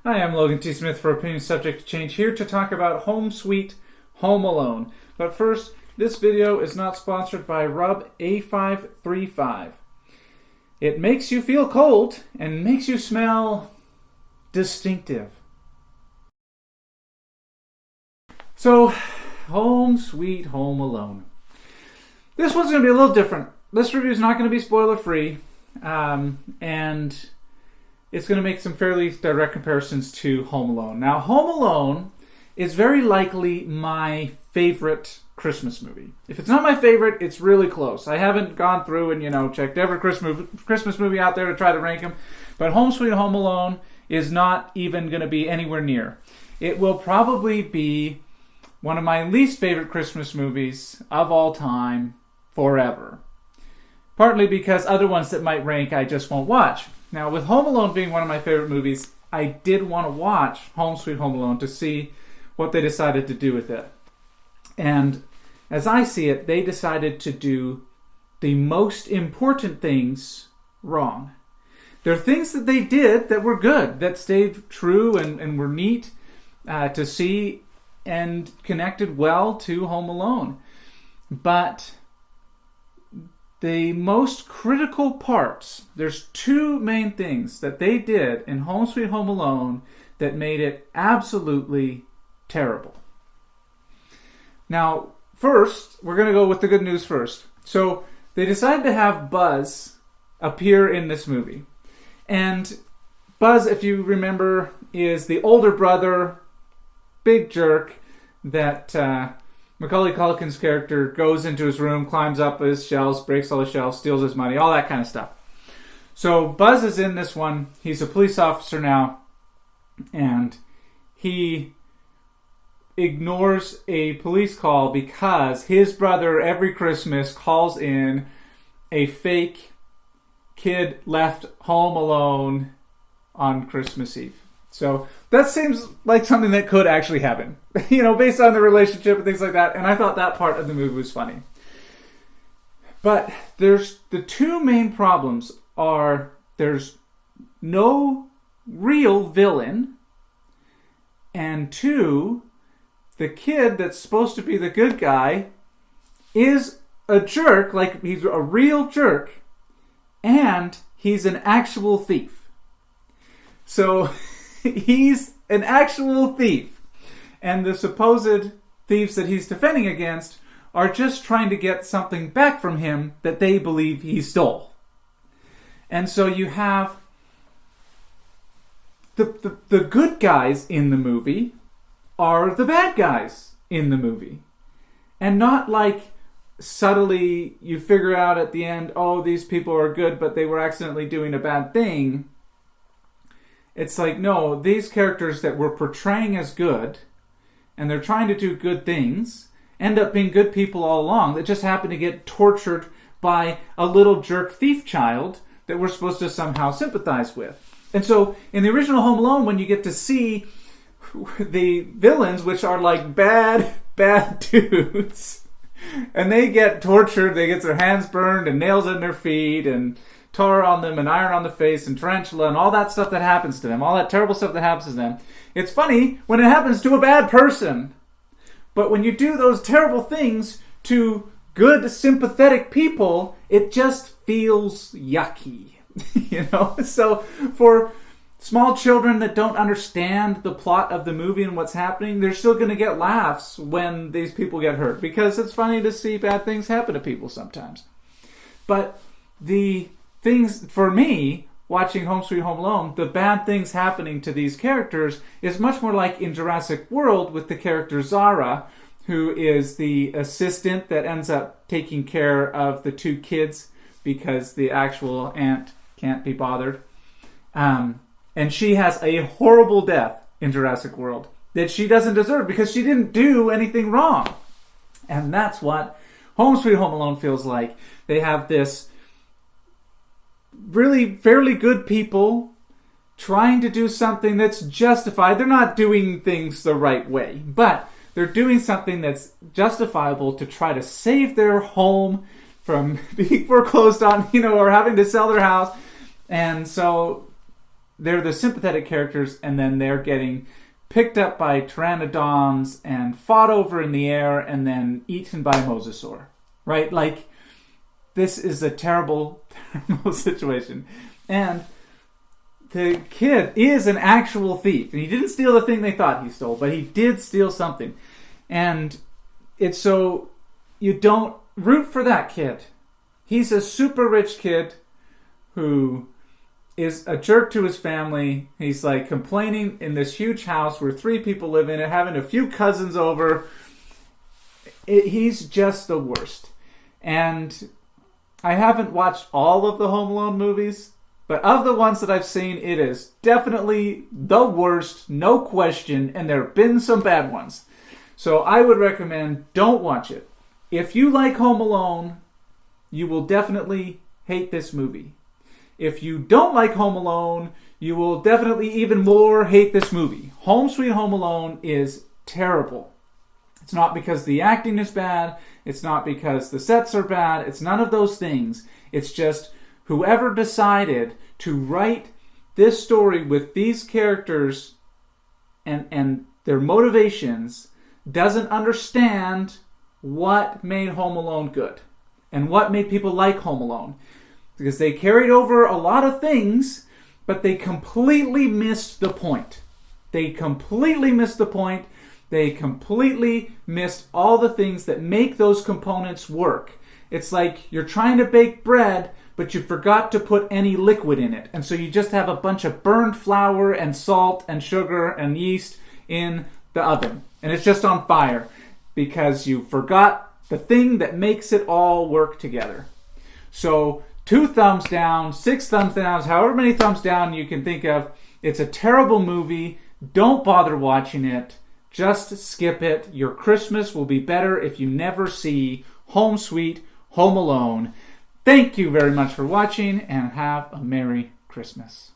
Hi, I'm Logan T. Smith for Opinion Subject to Change, here to talk about Home Sweet Home Alone. But first, this video is not sponsored by Rub A535. It makes you feel cold and makes you smell distinctive. So, Home Sweet Home Alone. This one's going to be a little different. This review is not going to be spoiler-free, and it's going to make some fairly direct comparisons to Home Alone. Now, Home Alone is very likely my favorite Christmas movie. If it's not my favorite, it's really close. I haven't gone through and, checked every Christmas movie out there to try to rank them, but Home Sweet Home Alone is not even going to be anywhere near. It will probably be one of my least favorite Christmas movies of all time, forever. Partly because other ones that might rank I just won't watch. Now, with Home Alone being one of my favorite movies, I did want to watch Home Sweet Home Alone to see what they decided to do with it. And as I see it, they decided to do the most important things wrong. There are things that they did that were good, that stayed true and were neat to see and connected well to Home Alone. But the most critical parts, there's two main things that they did in Home Sweet Home Alone that made it absolutely terrible. Now, first, we're going to go with the good news first. So, they decided to have Buzz appear in this movie. And Buzz, if you remember, is the older brother, big jerk, that Macaulay Culkin's character goes into his room, climbs up his shelves, breaks all the shelves, steals his money, all that kind of stuff. So Buzz is in this one. He's a police officer now, and he ignores a police call because his brother every Christmas calls in a fake kid left home alone on Christmas Eve. So that seems like something that could actually happen, based on the relationship and things like that. And I thought that part of the movie was funny. But there's the two main problems are there's no real villain, and two, the kid that's supposed to be the good guy is a jerk, like he's a real jerk, and he's an actual thief. So he's an actual thief. And the supposed thieves that he's defending against are just trying to get something back from him that they believe he stole. And so you have the good guys in the movie are the bad guys in the movie. And not like subtly you figure out at the end, oh, these people are good, but they were accidentally doing a bad thing. It's like, no, these characters that we're portraying as good, and they're trying to do good things, end up being good people all along that just happen to get tortured by a little jerk thief child that we're supposed to somehow sympathize with. And so, in the original Home Alone, when you get to see the villains, which are like bad dudes, and they get tortured, they get their hands burned and nails in their feet and tar on them and iron on the face and tarantula and all that stuff that happens to them, all that terrible stuff that happens to them. It's funny when it happens to a bad person. But when you do those terrible things to good, sympathetic people, it just feels yucky. So for small children that don't understand the plot of the movie and what's happening, they're still going to get laughs when these people get hurt because it's funny to see bad things happen to people sometimes. But the things, for me, watching Home Sweet Home Alone, the bad things happening to these characters is much more like in Jurassic World with the character Zara, who is the assistant that ends up taking care of the two kids because the actual aunt can't be bothered. And she has a horrible death in Jurassic World that she doesn't deserve because she didn't do anything wrong. And that's what Home Sweet Home Alone feels like. They have this really fairly good people trying to do something that's justified. They're not doing things the right way, but they're doing something that's justifiable to try to save their home from being foreclosed on, or having to sell their house. And so they're the sympathetic characters, and then they're getting picked up by pteranodons and fought over in the air and then eaten by a mosasaur. Right? Like, this is a terrible, terrible situation. And the kid is an actual thief. And he didn't steal the thing they thought he stole, but he did steal something. And it's so you don't root for that kid. He's a super rich kid who is a jerk to his family. He's like complaining in this huge house where 3 people live in it, having a few cousins over. He's just the worst. And I haven't watched all of the Home Alone movies, but of the ones that I've seen, it is definitely the worst, no question, and there have been some bad ones. So I would recommend don't watch it. If you like Home Alone, you will definitely hate this movie. If you don't like Home Alone, you will definitely even more hate this movie. Home Sweet Home Alone is terrible. It's not because the acting is bad. It's not because the sets are bad. It's none of those things. It's just whoever decided to write this story with these characters and their motivations doesn't understand what made Home Alone good and what made people like Home Alone. Because they carried over a lot of things, but they completely missed the point. They completely missed the point. They completely missed all the things that make those components work. It's like you're trying to bake bread, but you forgot to put any liquid in it. And so you just have a bunch of burned flour and salt and sugar and yeast in the oven. And it's just on fire because you forgot the thing that makes it all work together. So 2 thumbs down, 6 thumbs down, however many thumbs down you can think of. It's a terrible movie. Don't bother watching it. Just skip it. Your Christmas will be better if you never see Home Sweet Home Alone. Thank you very much for watching, and have a Merry Christmas.